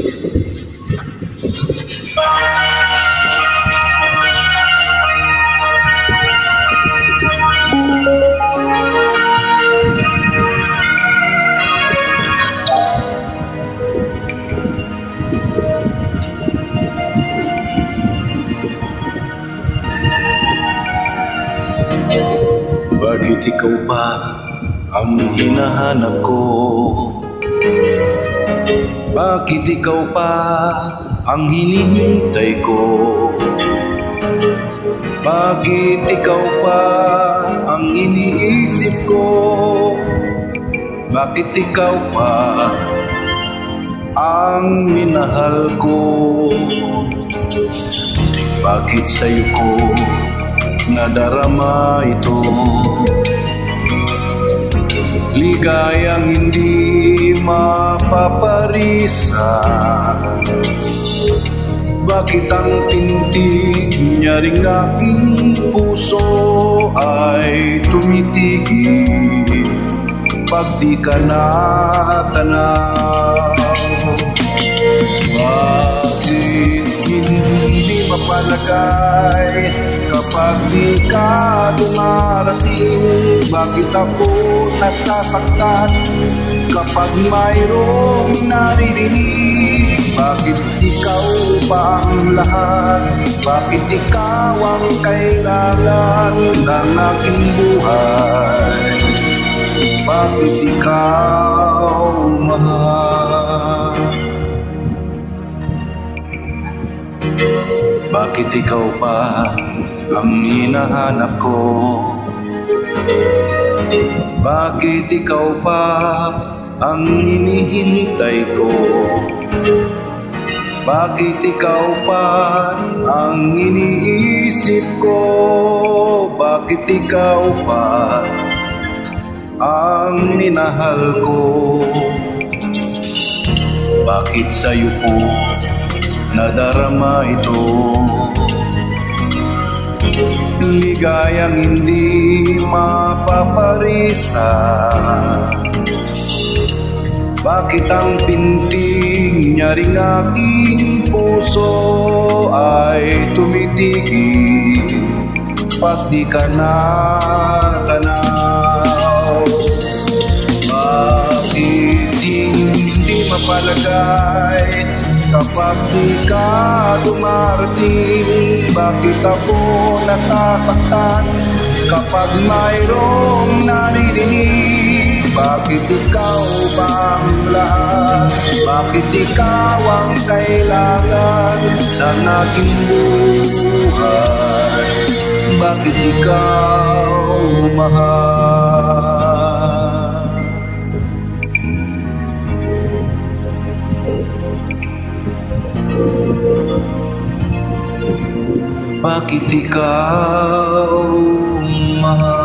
Bakit ikaw ba ang hinahanap ko? Bakit ikaw pa ang hinihintay ko? Bakit ikaw pa ang iniisip ko? Bakit ikaw pa ang minahal ko? Bakit sa'yo ko nadarama ito? Ligayang hindi mapaparisa. Bakit ang tintig niya ring aking puso ay tumitigil pag di ka natanaw? Bakit hindi mapalagay kapag di ka dumarating? Bakit ako nasasaktan kapag mayroong naririnig? Bakit ikaw pa ang lahat? Bakit ikaw ang kailangan ng aking buhay? Bakit ikaw mahal? Bakit ikaw pa ang hinahanap ko? Bakit ikaw pa ang hinihintay ko? Bakit ikaw pa ang iniisip ko? Bakit ikaw pa ang minahal ko? Bakit sa'yo po nadarama ito? Ligayang hindi mapaparisa. Bakit ang pintig niya ring aking puso ay tumitigil pag di ka natanaw? Bakit hindi mapalagay kapag di ka dumarating? Bakit ako nasasaktan kapag mayroong naririnig? Bakit ikaw ba ang lahat? Bakit ikaw ang kailangan sa aking buhay? Bakit ikaw mahal? Bakit ikaw mahal?